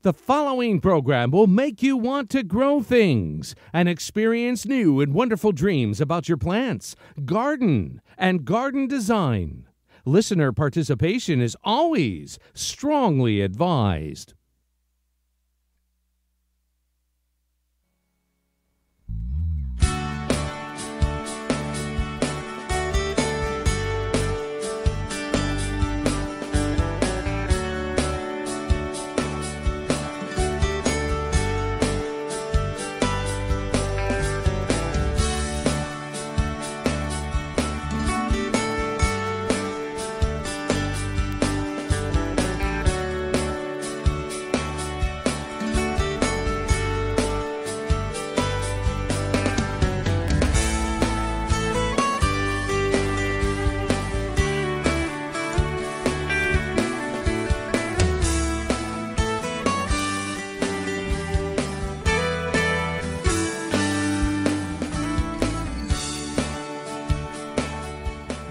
The following program will make you want to grow things and experience new and wonderful dreams about your plants, garden, and garden design. Listener participation is always strongly advised.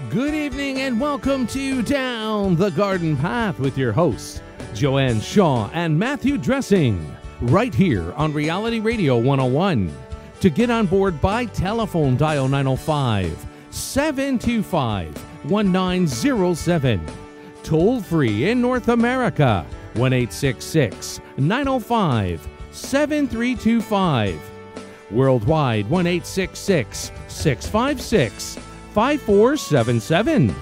Good evening and welcome to Down the Garden Path with your hosts, Joanne Shaw and Matthew Dressing, right here on Reality Radio 101. To get on board by telephone, dial 905-725-1907. Toll free in North America, 1-866-905-7325. Worldwide, 1-866-656-5477.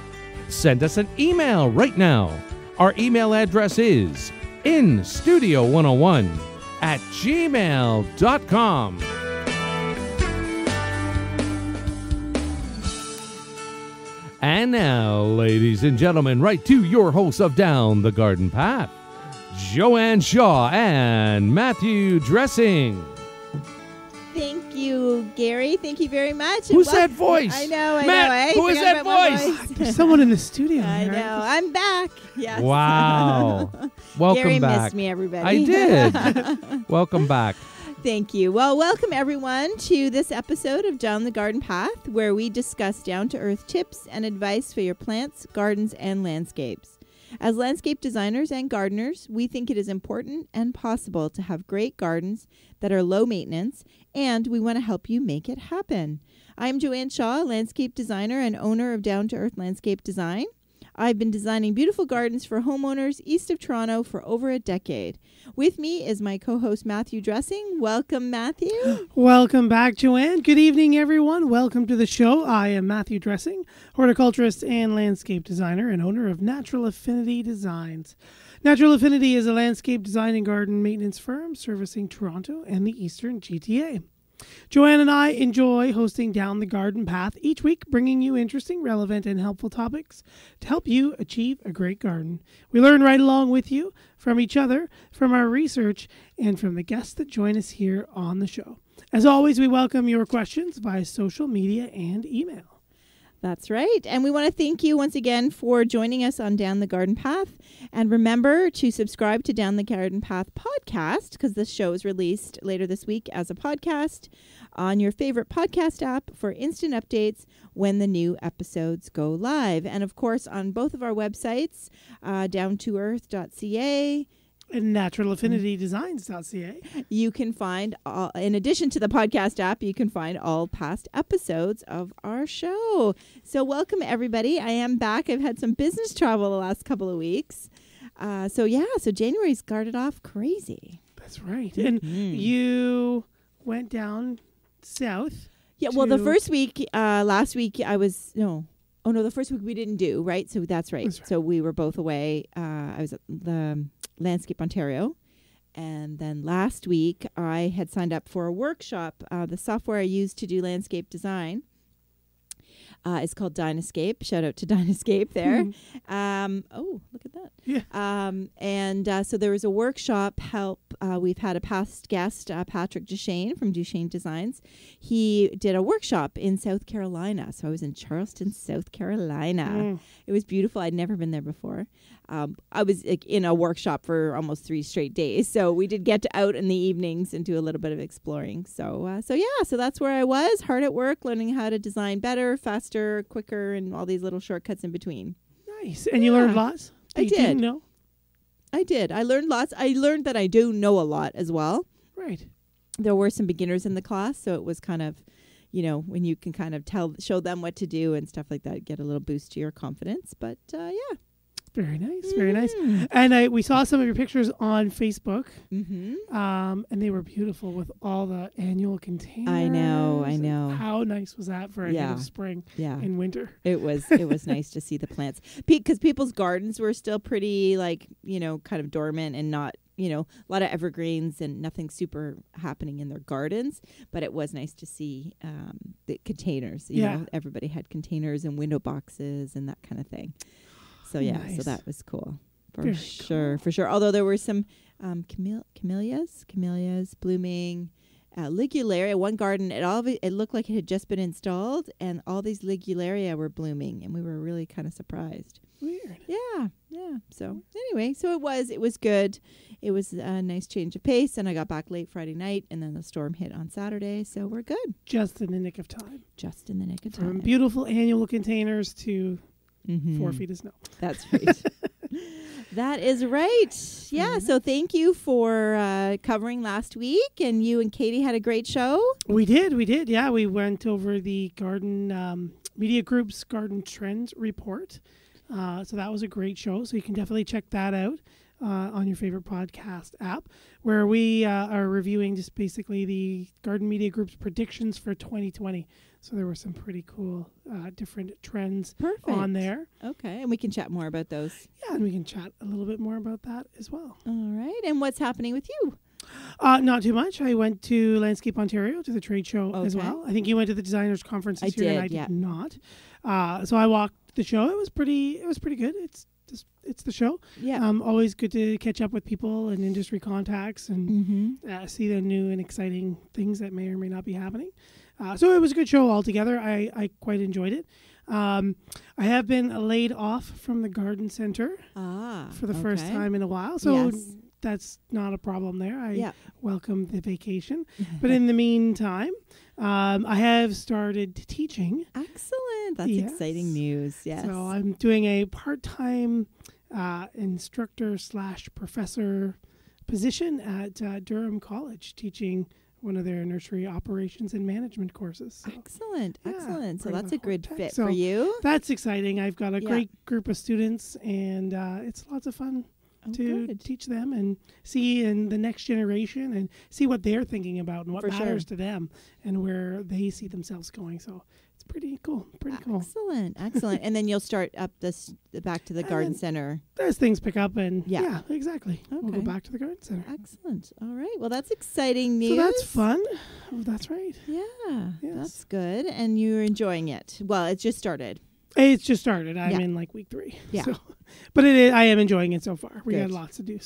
Send us an email right now. Our email address is instudio101@gmail.com. And now, ladies and gentlemen, right to your hosts of Down the Garden Path, Joanne Shaw and Matthew Dressing. Thank you, Gary. Thank you very much. Who's that voice? I know. Matt, who is that voice? There's someone in the studio. I know. I'm back. Yes. Wow. Welcome Gary back. missed me, everybody. I did. Welcome back. Thank you. Well, welcome everyone to this episode of Down the Garden Path, where we discuss down-to-earth tips and advice for your plants, gardens, and landscapes. As landscape designers and gardeners, we think it is important and possible to have great gardens that are low maintenance, and we want to help you make it happen. I'm Joanne Shaw, landscape designer and owner of Down to Earth Landscape Design. I've been designing beautiful gardens for homeowners east of Toronto for over a decade. With me is my co-host Matthew Dressing. Welcome, Matthew. Welcome back, Joanne. Good evening, everyone. Welcome to the show. I am Matthew Dressing, horticulturist and landscape designer and owner of Natural Affinity Designs. Natural Affinity is a landscape design and garden maintenance firm servicing Toronto and the Eastern GTA. Joanne and I enjoy hosting Down the Garden Path each week, bringing you interesting, relevant, and helpful topics to help you achieve a great garden. We learn right along with you, from each other, from our research, and from the guests that join us here on the show. As always, we welcome your questions via social media and email. That's right. And we want to thank you once again for joining us on Down the Garden Path. And remember to subscribe to Down the Garden Path podcast, because this show is released later this week as a podcast on your favorite podcast app for instant updates when the new episodes go live. And of course, on both of our websites, downtoearth.ca And naturalaffinitydesigns.ca. You can find, in addition to the podcast app, you can find all past episodes of our show. So welcome, everybody. I am back. I've had some business travel the last couple of weeks. So January started off crazy. That's right. And you went down south. Yeah, well, the first week, last week, the first week we didn't do, right? So that's right. So we were both away. I was at the Landscape Ontario. And then last week, I had signed up for a workshop. The software I use to do landscape design is called Dynescape. Shout out to Dynescape there. Look at that. Yeah. So there was a workshop help. We've had a past guest, Patrick Duchesne from Duchesne Designs. He did a workshop in South Carolina. So I was in Charleston, South Carolina. It was beautiful. I'd never been there before. I was in a workshop for almost 3 straight days. So we did get out in the evenings and do a little bit of exploring. So that's where I was, hard at work, learning how to design better, faster, quicker, and all these little shortcuts in between. Nice. And you learned lots? I did. Didn't know? I did. I learned lots. I learned that I do know a lot as well. Right. There were some beginners in the class, so it was kind of, when you can kind of show them what to do and stuff like that, get a little boost to your confidence. But yeah. Very nice, very nice. And we saw some of your pictures on Facebook, and they were beautiful with all the annual containers. I know. How nice was that for a hit of spring and winter? It was nice to see the plants, because people's gardens were still pretty kind of dormant and not, a lot of evergreens and nothing super happening in their gardens. But it was nice to see the containers. You know, everybody had containers and window boxes and that kind of thing. So nice. So that was cool. Very For cool. sure. Although there were some camellias blooming, ligularia. One garden, it looked like it had just been installed, and all these ligularia were blooming, and we were really kind of surprised. Weird. Yeah. So anyway, it was good. It was a nice change of pace, and I got back late Friday night, and then the storm hit on Saturday, so we're good. Just in the nick of time. Just in the nick of From time. beautiful annual containers to 4 feet of snow. That's right. That is right. Yeah. So thank you for covering last week. And you and Katie had a great show. We did. Yeah, we went over the Garden Media Group's Garden Trends Report. So that was a great show. So you can definitely check that out on your favorite podcast app, where we are reviewing just basically the Garden Media Group's predictions for 2020. So there were some pretty cool different trends on there. Okay. And we can chat more about those. Yeah, and we can chat a little bit more about that as well. All right. And what's happening with you? Not too much. I went to Landscape Ontario to the trade show as Okay. well. I think you went to the designers conference this year, and I did not. So I walked the show. It was pretty good. It's the show. Yeah. Always good to catch up with people and industry contacts and see the new and exciting things that may or may not be happening. So it was a good show altogether. I quite enjoyed it. I have been laid off from the garden center for the first time in a while. So that's not a problem there. I welcome the vacation. But in the meantime, I have started teaching. Excellent. That's exciting news. Yes. So I'm doing a part-time instructor/professor position at Durham College, teaching one of their nursery operations and management courses. So, Excellent. So that's a good fit so for you. That's exciting. I've got a great group of students, and it's lots of fun to teach them and see in the next generation and see what they're thinking about and what matters to them and where they see themselves going. So it's pretty cool. Excellent. And then you'll start up back to the garden center as things pick up, and exactly. Okay. We'll go back to the garden center. Excellent. All right. Well, that's exciting news. So that's fun. Oh, that's right. Yeah. Yes. That's good. And you're enjoying it. Well, it just started. It's just started. I'm in like week 3. Yeah. So, but I am enjoying it so far. We got lots to do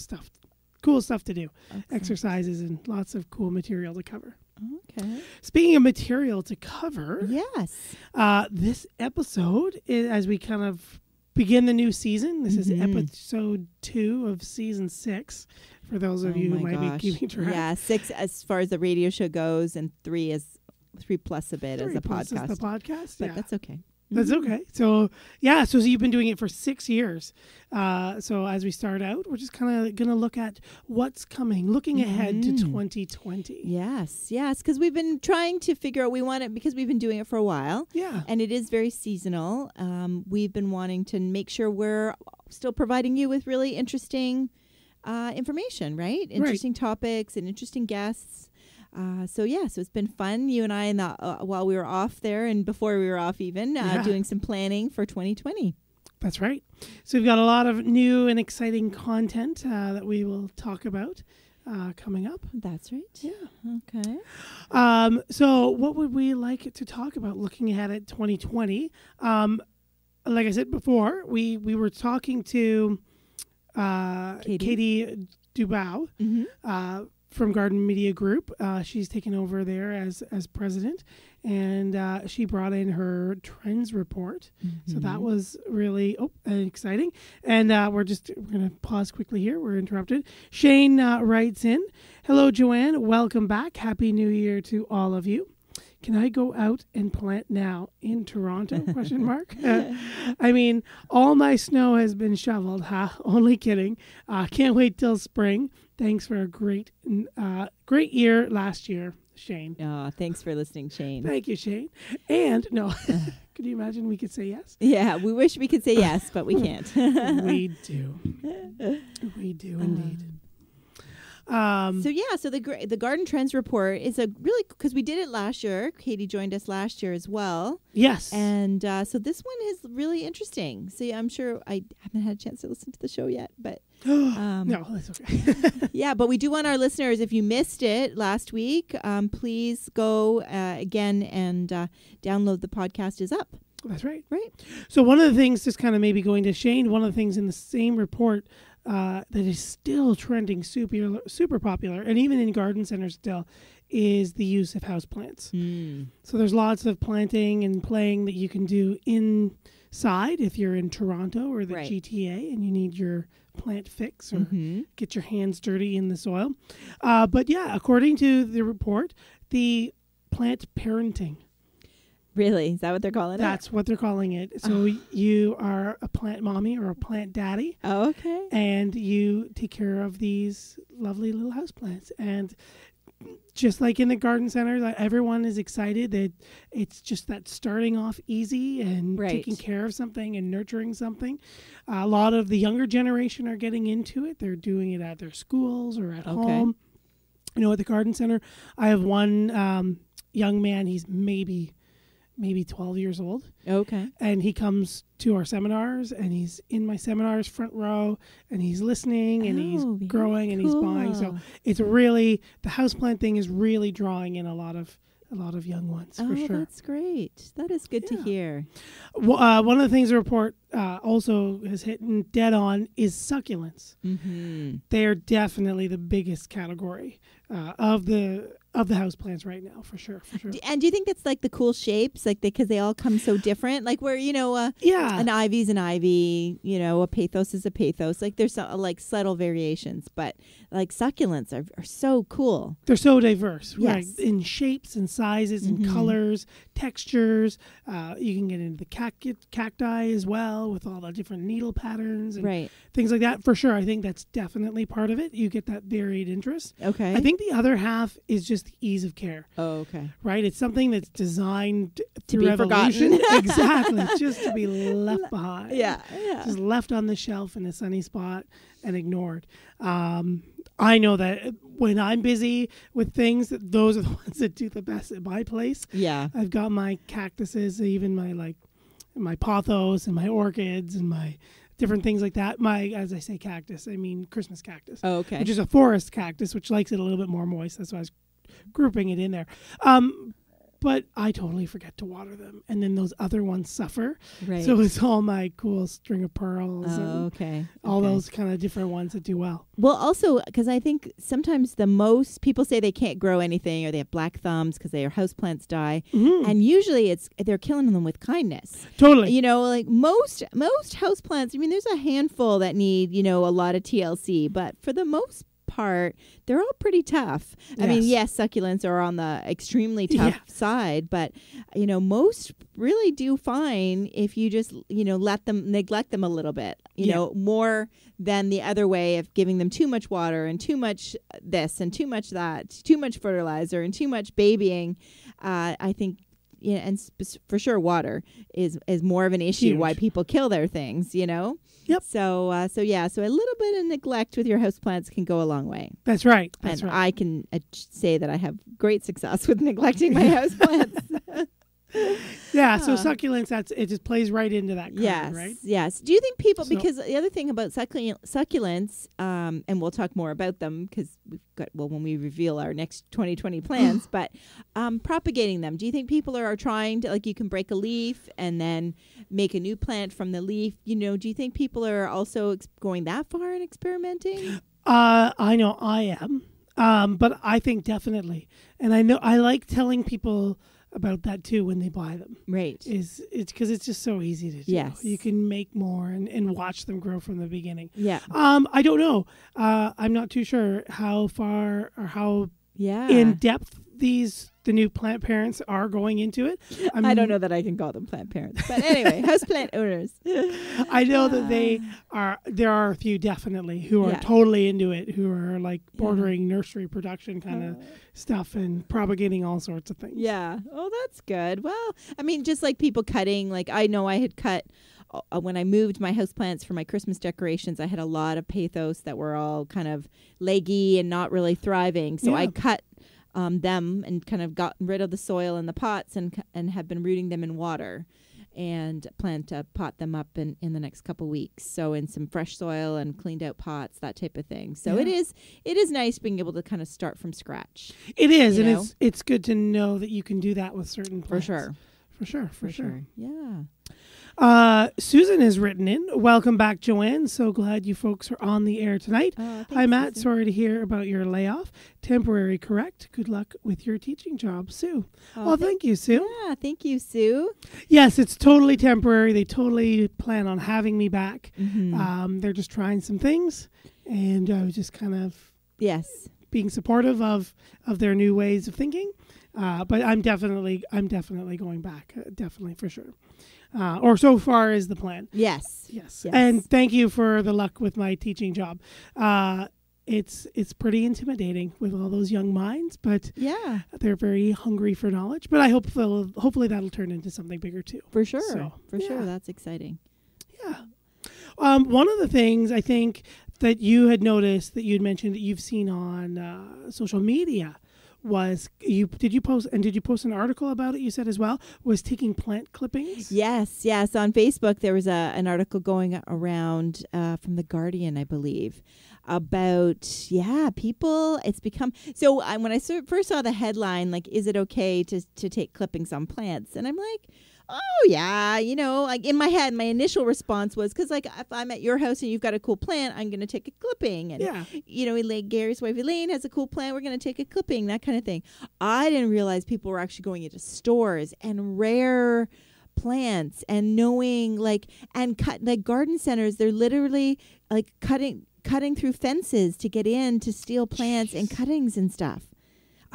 cool stuff to do, exercises, and lots of cool material to cover. Okay. Speaking of material to cover, this episode is, as we kind of begin the new season. This is episode 2 of season 6. For those of you who might be keeping track, 6 as far as the radio show goes, and 3 plus a bit as a podcast. Is the podcast, but that's okay. That's okay. So, so you've been doing it for 6 years. So as we start out, we're just kind of going to look at what's coming, looking ahead to 2020. Yes, because we've been trying to figure out, because we've been doing it for a while. Yeah. And it is very seasonal. We've been wanting to make sure we're still providing you with really interesting information, right? Interesting topics and interesting guests. So it's been fun. You and I, while we were off there and before we were off even, doing some planning for 2020. That's right. So we've got a lot of new and exciting content that we will talk about coming up. That's right. Yeah. Okay. So what would we like to talk about looking ahead at 2020? Like I said before, we were talking to Katie Dubow, from Garden Media Group. She's taken over there as president, and she brought in her trends report. So that was really exciting. And we're going to pause quickly here. We're interrupted. Shane writes in, "Hello, Joanne. Welcome back. Happy New Year to all of you. can I go out and plant now in Toronto? Question mark. I mean, all my snow has been shoveled. Only kidding. Can't wait till spring. Thanks for a great year last year, Shane. Oh, thanks for listening, Shane. Thank you, Shane. And no, could you imagine we could say yes? Yeah, we wish we could say yes, but we can't. We do. We do indeed. So the Garden Trends Report is a really, because we did it last year. Katie joined us last year as well. Yes. And so this one is really interesting. So I'm sure I haven't had a chance to listen to the show yet, but no, that's okay. yeah, but we do want our listeners, if you missed it last week, please go again and download the podcast is up. That's right. Right. So one of the things, just kind of maybe going to Shane, one of the things in the same report that is still trending super popular, and even in garden centers still, is the use of houseplants. So there's lots of planting and playing that you can do inside if you're in Toronto or the GTA and you need your plant fix or get your hands dirty in the soil. But yeah, according to the report, the plant parenting. Really? Is that what they're calling it? That's what they're calling it. So you are a plant mommy or a plant daddy. Oh, okay. And you take care of these lovely little houseplants. And just like in the garden center, everyone is excited that it's just that starting off easy and taking care of something and nurturing something. A lot of the younger generation are getting into it. They're doing it at their schools or at home. You know, at the garden center, I have one young man. He's maybe 12 years old. Okay. And he comes to our seminars, and he's in my seminars front row, and he's listening, and he's growing, and he's buying. So it's really, the houseplant thing is really drawing in a lot of young ones, for sure. That's great. That is good to hear. One of the things the report also has hit dead on is succulents. They are definitely the biggest category of the houseplants right now, for sure. And do you think that's like the cool shapes, like because they all come so different? Like where, an ivy's an ivy, a pathos is a pathos. Like there's like subtle variations, but like succulents are so cool. They're so diverse, yes. right? In shapes and sizes and colors, textures. You can get into the cacti as well with all the different needle patterns and things like that. For sure, I think that's definitely part of it. You get that varied interest. Okay. I think the other half is just the ease of care. Oh, okay. Right? It's something that's designed to be evolution. Forgotten. Exactly. Just to be left behind. Yeah. Just left on the shelf in a sunny spot and ignored. I know that when I'm busy with things, those are the ones that do the best at my place. Yeah. I've got my cactuses, even my pothos and my orchids and my different things like that. As I say cactus, I mean Christmas cactus. Oh, okay. Which is a forest cactus, which likes it a little bit more moist. That's why I was grouping it in there. But I totally forget to water them. And then those other ones suffer. Right. So it's all my cool string of pearls and all those kind of different ones that do well. Well, also, because I think sometimes the most people say they can't grow anything or they have black thumbs because their houseplants die. And usually they're killing them with kindness. Totally. Like most houseplants, I mean, there's a handful that need, a lot of TLC. But for the most part, they're all pretty tough. Yes. I mean, yes, succulents are on the extremely tough side, but most really do fine if you just neglect them a little bit. You know, more than the other way of giving them too much water and too much this and too much that, too much fertilizer and too much babying. I think. Yeah, and for sure, water is more of an issue. Huge. Why people kill their things, Yep. So a little bit of neglect with your houseplants can go a long way. That's right. I can say that I have great success with neglecting my houseplants. Yeah, so succulents, it just plays right into that card, right? Yes. Do you think people, because the other thing about succulents, and we'll talk more about them because we've got, when we reveal our next 2020 plans, but propagating them, do you think people are trying to, like you can break a leaf and then make a new plant from the leaf? Do you think people are also going that far in experimenting? I know I am, but I think definitely. And I know I like telling people about that too when they buy them. Right. It's because it's just so easy to do. Yes. You can make more and watch them grow from the beginning. Yeah. I don't know. I'm not too sure how far or how in depth the new plant parents are going into it. I don't know that I can call them plant parents, but anyway, houseplant owners. I know that there are a few definitely who are totally into it, who are like bordering nursery production kind of stuff and propagating all sorts of things. Yeah. Oh, that's good. Well, I mean, just like people cutting, like I know I had cut when I moved my houseplants for my Christmas decorations, I had a lot of pathos that were all kind of leggy and not really thriving. So I cut them and kind of got rid of the soil in the pots and have been rooting them in water and plan to pot them up in the next couple weeks. So in some fresh soil and cleaned out pots, that type of thing. So it is nice being able to kind of start from scratch. It is, and it's good to know that you can do that with certain plants. For sure. Yeah. Susan has written in. Welcome back, Joanne. So glad you folks are on the air tonight. Hi, Matt. Susan. Sorry to hear about your layoff. Temporary, correct? Good luck with your teaching job, Sue. Well, thank you, Sue. Yeah, thank you, Sue. Yes, it's totally temporary. They totally plan on having me back. Mm-hmm. They're just trying some things, and I was just kind of being supportive of their new ways of thinking. But I'm definitely going back. Definitely, for sure. Or so far is the plan. Yes. And thank you for the luck with my teaching job. It's pretty intimidating with all those young minds, but they're very hungry for knowledge. But I hope hopefully that'll turn into something bigger too. For sure. Sure. That's exciting. Yeah. One of the things I think that you had noticed that you'd mentioned that you've seen on social media was did you post an article about it, you said as well, was taking plant clippings? Yes. On Facebook there was an article going around from The Guardian, I believe, about people. It's become so when I first saw the headline, like, is it okay to take clippings on plants, and I'm like, oh yeah, like in my head, my initial response was, because like if I'm at your house and you've got a cool plant, I'm going to take a clipping. And Gary's wife Elaine has a cool plant, we're going to take a clipping, that kind of thing. I didn't realize people were actually going into stores and rare plants and knowing garden centers. They're literally like cutting through fences to get in to steal plants and cuttings and stuff.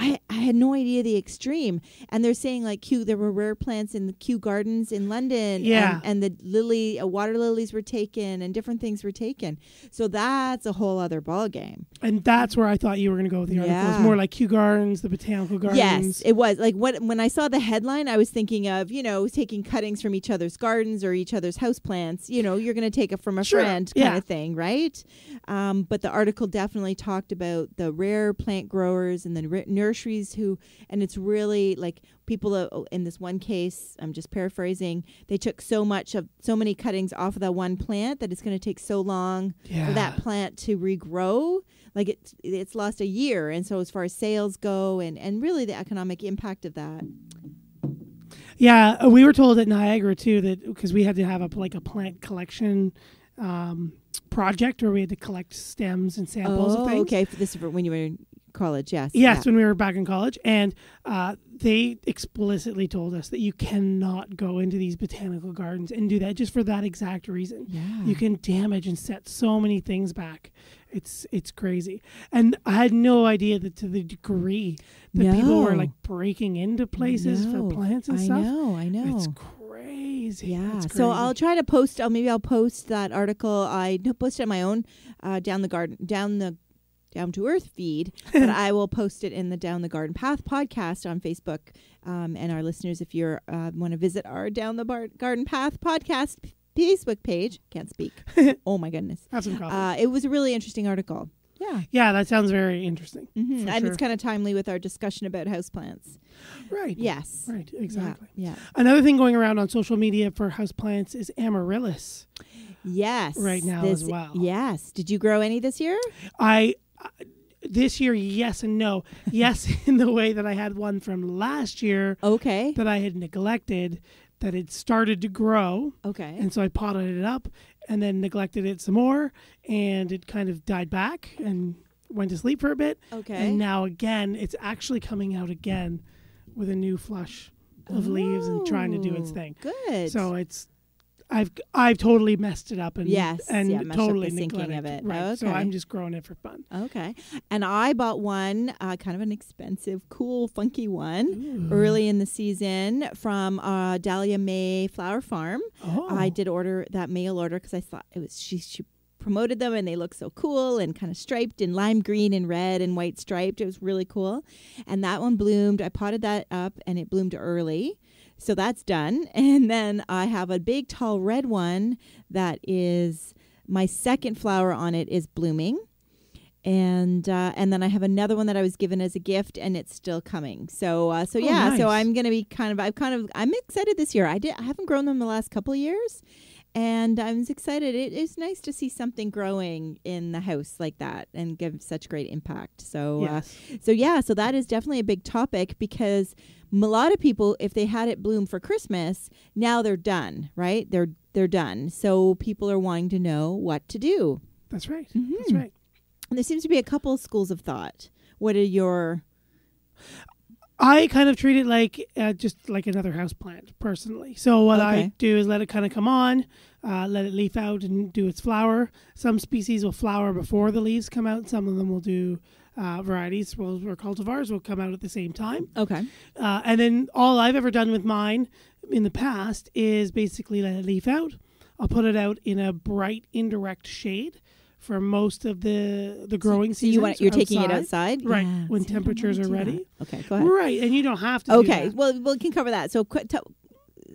I had no idea the extreme. And they're saying like there were rare plants in the Kew Gardens in London. Yeah. And the water lilies were taken and different things were taken. So that's a whole other ballgame. And that's where I thought you were going to go with the article. It was more like Kew Gardens, the botanical gardens. Yes, it was. Like when I saw the headline, I was thinking of, taking cuttings from each other's gardens or each other's houseplants. You're going to take it from a friend kind of thing, right? But the article definitely talked about the rare plant growers and the nurseries and it's really like people in this one case, I'm just paraphrasing, they took so many cuttings off of that one plant that it's going to take so long for that plant to regrow. Like it's lost a year. And so as far as sales go and really the economic impact of that. Yeah, we were told at Niagara too that because we had to have a plant collection project where we had to collect stems and samples of things. Okay. This is when you were in college, yes. Yes, when we were back in college. And they explicitly told us that you cannot go into these botanical gardens and do that just for that exact reason. Yeah. You can damage and set so many things back. It's crazy. And I had no idea that to the degree that people were like breaking into places for plants and stuff. I know. It's crazy. Yeah. It's crazy. So I'll try to post, I'll post that article. I posted on my own Down to Earth feed, but I will post it in the Down the Garden Path podcast on Facebook. And our listeners, if you want to visit our Down the Garden Path podcast Facebook page, can't speak. Oh my goodness. Have some coffee. It was a really interesting article. Yeah. Yeah, that sounds very interesting. Mm-hmm. And it's kind of timely with our discussion about houseplants. Right. Yes. Right, exactly. Yeah. Another thing going around on social media for houseplants is amaryllis. Yes. Right now as well. Yes. Did you grow any this year? This year, yes and no. Yes, in the way that I had one from last year. Okay. That I had neglected, that it started to grow. Okay. And so I potted it up and then neglected it some more, and it kind of died back and went to sleep for a bit. Okay. And now again, it's actually coming out again with a new flush of leaves and trying to do its thing. Good. So I've totally messed it up and messed totally up the sinking neglected of it. Right. Okay. So I'm just growing it for fun. Okay. And I bought one, kind of an expensive, cool, funky one Ooh. early in the season from Dahlia May Flower Farm. Oh. I did order that mail order because I thought it was she promoted them and they look so cool and kind of striped in lime green and red and white striped. It was really cool. And that one bloomed. I potted that up and it bloomed early. So that's done. And then I have a big tall red one that is my second flower on it is blooming. And then I have another one that I was given as a gift and it's still coming. So nice. So I'm going to be I'm excited this year. I haven't grown them the last couple of years. And I'm excited. It is nice to see something growing in the house like that and give such great impact. So, Yes. So that is definitely a big topic because a lot of people, if they had it bloom for Christmas, now they're done, right? They're done. So people are wanting to know what to do. That's right. Mm-hmm. That's right. And there seems to be a couple of schools of thought. What are your... I kind of treat it like just like another house plant, personally. So what I do is let it kind of come on, let it leaf out and do its flower. Some species will flower before the leaves come out. Some of them will do varieties or cultivars will come out at the same time. Okay. And then all I've ever done with mine in the past is basically let it leaf out. I'll put it out in a bright indirect shade for most of the growing season. You're taking it outside? Right, Yeah, when temperatures are ready. Okay, go ahead. Right, and you don't have to do that. Well, we can cover that. So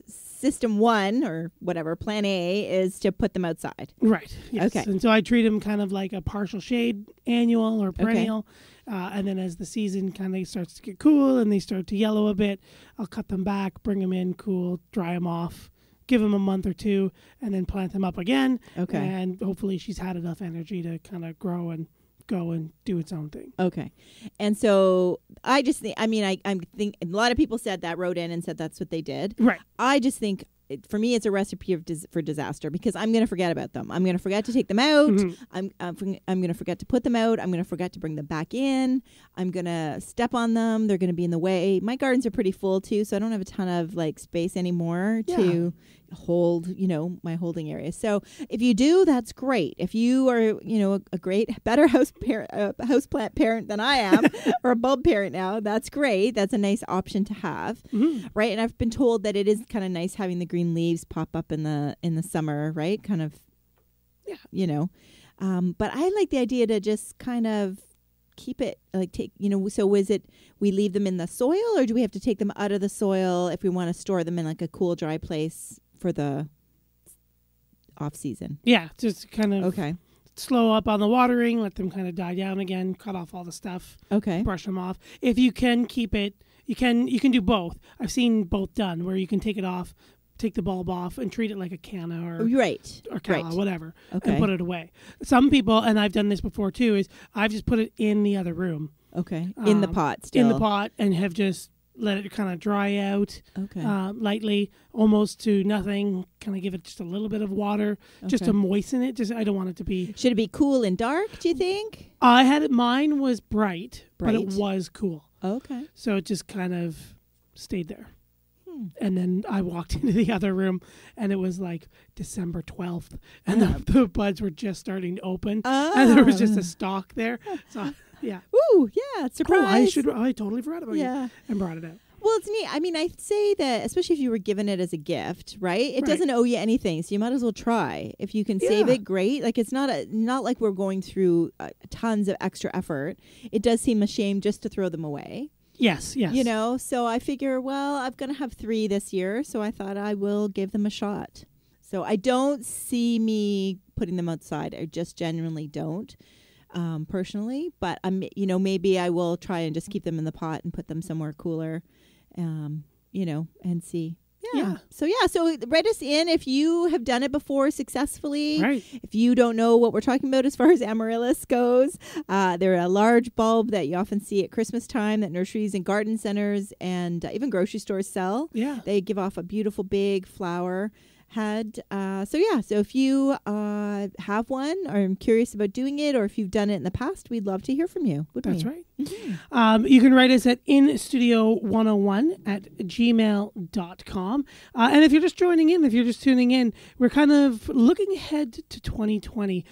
system 1 or whatever, plan A is to put them outside. Right, yes. Okay. And so I treat them kind of like a partial shade annual or perennial. And then as the season kind of starts to get cool and they start to yellow a bit, I'll cut them back, bring them in, cool, dry them off. Give them a month or two, and then plant them up again. Okay. And hopefully she's had enough energy to kind of grow and go and do its own thing. Okay. And so I just think, I think a lot of people wrote in and said that's what they did. Right. I just think, for me, it's a recipe for disaster because I'm going to forget about them. I'm going to forget to take them out. Mm-hmm. I'm going to forget to put them out. I'm going to forget to bring them back in. I'm going to step on them. They're going to be in the way. My gardens are pretty full too, so I don't have a ton of space anymore to hold, my holding area. So if you do, that's great. If you are, better houseplant parent than I am, or a bulb parent now, that's great. That's a nice option to have, right? And I've been told that it is kind of nice having the green leaves pop up in the summer, right? Kind of, but I like the idea to just kind of keep it so is it we leave them in the soil or do we have to take them out of the soil if we want to store them in a cool, dry place for the off season? Yeah, just kind of slow up on the watering, let them kind of die down again, cut off all the stuff, brush them off. If you can keep it, you can do both. I've seen both done where you can take it off, take the bulb off and treat it like a canna or calla, whatever, and put it away. Some people, and I've done this before too, is I've just put it in the other room. Okay. In the pot still. In the pot, and have just let it kind of dry out lightly, almost to nothing. Kind of give it just a little bit of water just to moisten it. I don't want it to be... Should it be cool and dark, do you think? I had it, mine was bright, but it was cool. Okay. So it just kind of stayed there. And then I walked into the other room, and it was like December 12th, and the buds were just starting to open, and there was just a stalk there. So, yeah. Ooh, yeah, surprise. I totally forgot about you and brought it out. Well, it's neat. I mean, I'd say that, especially if you were given it as a gift, right? It doesn't owe you anything, so you might as well try. If you can save it, great. It's not like we're going through tons of extra effort. It does seem a shame just to throw them away. Yes. So I figure, well, I'm going to have 3 this year, so I thought I will give them a shot. So I don't see me putting them outside. I just genuinely don't, personally. But, maybe I will try and just keep them in the pot and put them somewhere cooler, and see. Yeah. So write us in if you have done it before successfully. Right. If you don't know what we're talking about as far as amaryllis goes, they're a large bulb that you often see at Christmas time that nurseries and garden centers and even grocery stores sell. Yeah. They give off a beautiful big flower. had. So if you have one or are curious about doing it, or if you've done it in the past, we'd love to hear from you. That's right. You can write us at instudio101@gmail.com. And if you're just joining in, if you're just tuning in, we're kind of looking ahead to 2020.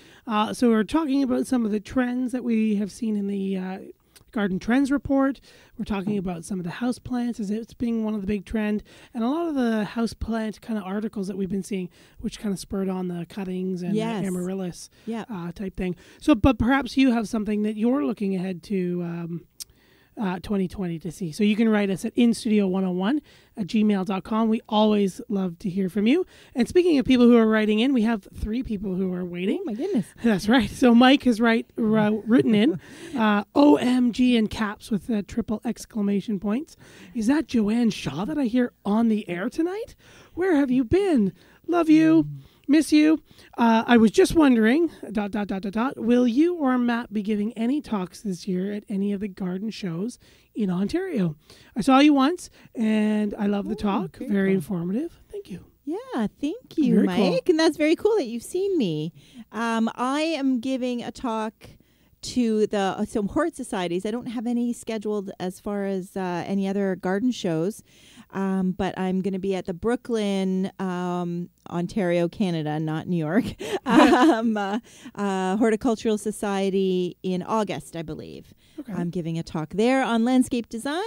So we're talking about some of the trends that we have seen in the Garden Trends Report. We're talking about some of the house plants as it's being one of the big trend, and a lot of the house plant kind of articles that we've been seeing, which kind of spurred on the cuttings and the amaryllis type thing. So, but perhaps you have something that you're looking ahead to 2020 to see. So you can write us at instudio101@gmail.com. We always love to hear from you. And speaking of people who are writing in, we have 3 people who are waiting. Oh, my goodness. That's right. So Mike has written in OMG in caps with triple exclamation points. Is that Joanne Shaw that I hear on the air tonight? Where have you been? Love you. Miss you. I was just wondering, ... will you or Matt be giving any talks this year at any of the garden shows in Ontario? I saw you once, and I love the talk. Very informative. Thank you. Yeah, thank you, Very Mike. cool. And that's very cool that you've seen me. I am giving a talk to some hort societies. I don't have any scheduled as far as any other garden shows, but I'm going to be at the Brooklyn, Ontario, Canada, not New York, Horticultural Society in August, I believe. Okay. I'm giving a talk there on landscape design.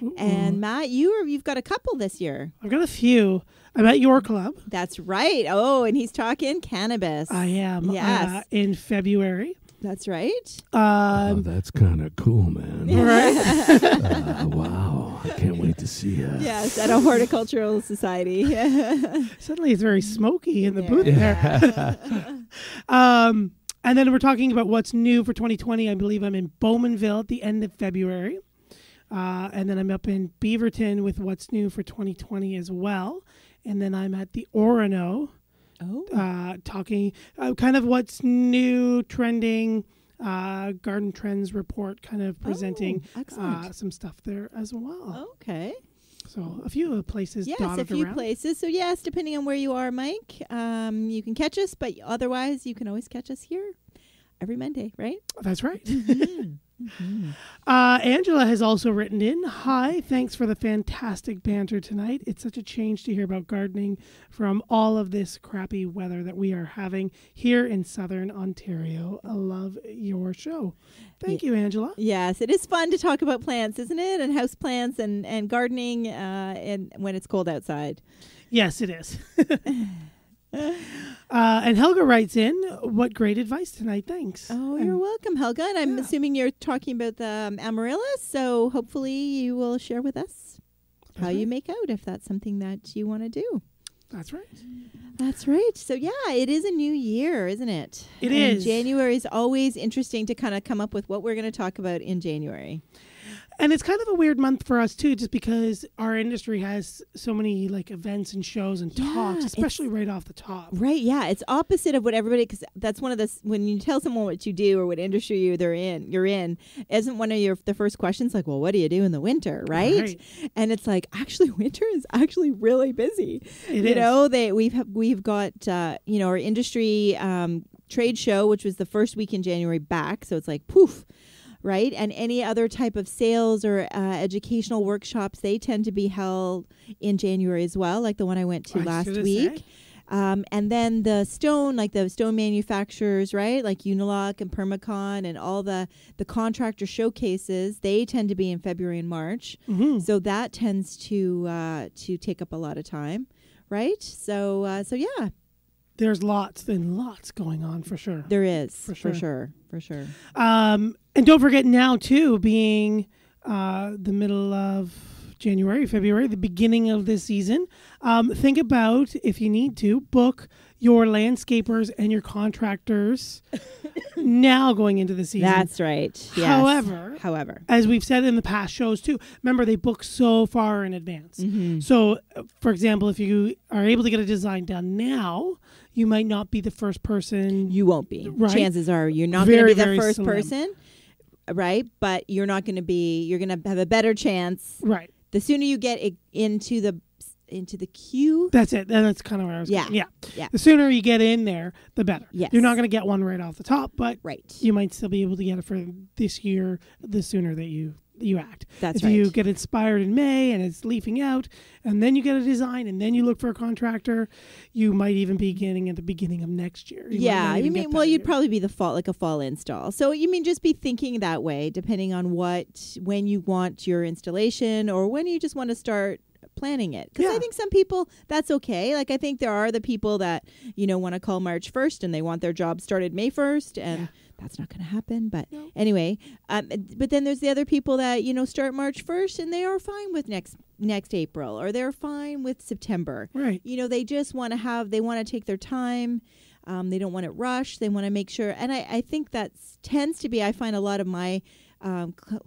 Ooh. And Matt, you've got a couple this year. I've got a few. I'm at your club. That's right. Oh, and he's talking cannabis. I am. Yes. In February. That's right. That's kind of cool, man. Right. Wow. I can't wait to see you. Yes, at a horticultural society. Suddenly it's very smoky in the booth Yeah. there. And then we're talking about what's new for 2020. I believe I'm in Bowmanville at the end of February. And then I'm up in Beaverton with what's new for 2020 as well. And then I'm at the Orono. Talking kind of what's new, trending, Garden Trends Report, kind of presenting some stuff there as well. Okay. So a few places Yes, dotted a few around. places. So yes, depending on where you are, Mike, you can catch us, but otherwise you can always catch us here every Monday, right? That's right. Angela has also written in, hi, thanks for the fantastic banter tonight. It's such a change to hear about gardening from all of this crappy weather that we are having here in southern Ontario. I love your show. Thank you, Angela. Yes, it is fun to talk about plants, isn't it? And house plants and gardening and when it's cold outside. Yes, it is. And Helga writes in, what great advice tonight. Thanks. Oh, you're welcome, Helga. And I'm assuming you're talking about the amaryllis, so hopefully you will share with us how you make out if that's something that you want to do. That's right. That's right. So, yeah, it is a new year, isn't it? It and is. January is always interesting to kind of come up with what we're going to talk about in January. And it's kind of a weird month for us, too, just because our industry has so many like events and shows and talks, especially right off the top. Right, yeah. It's opposite of what everybody, because that's one of the, when you tell someone what you do or what industry you're in, isn't one of the first questions like, well, what do you do in the winter, right? And it's like, actually, winter is actually really busy. It you know, we've got, our industry trade show, which was the first week in January back. So it's like, poof. Right. And any other type of sales or educational workshops, they tend to be held in January as well, like the one I went to last week. And then the stone manufacturers, right, like Unilock and Permacon and all the contractor showcases, they tend to be in February and March. Mm-hmm. So that tends to take up a lot of time. Right. So yeah. There's lots and lots going on for sure. There is. For sure. And don't forget now, too, being the middle of January, February, the beginning of this season, think about, if you need to, book your landscapers and your contractors now going into the season. That's right. Yes. However, as we've said in the past shows, too, remember, they book so far in advance. Mm-hmm. So, for example, if you are able to get a design done now, you might not be the first person. You won't be. Right? Chances are you're not going to be the first person. Right. But you're not going to be, you're going to have a better chance. Right. The sooner you get it into the into the queue. That's it. That's kind of where I was going. Yeah. The sooner you get in there, the better. Yes. You're not going to get one right off the top, but Right. you might still be able to get it for this year, the sooner that you act. That's if right. you get inspired in May and it's leafing out, and then you get a design, and then you look for a contractor, you might even be getting at the beginning of next year. You'd probably be the fall, like a fall install. So you mean just be thinking that way, depending on when you want your installation or when you just want to start planning it. Because I think some people, that's okay. Like I think there are the people that, want to call March 1st and they want their job started May 1st and that's not going to happen. But anyway, but then there's the other people that, start March 1st and they are fine with next April, or they're fine with September. Right. They just want to take their time. They don't want it rushed. They want to make sure. And I think that tends to be, I find a lot of my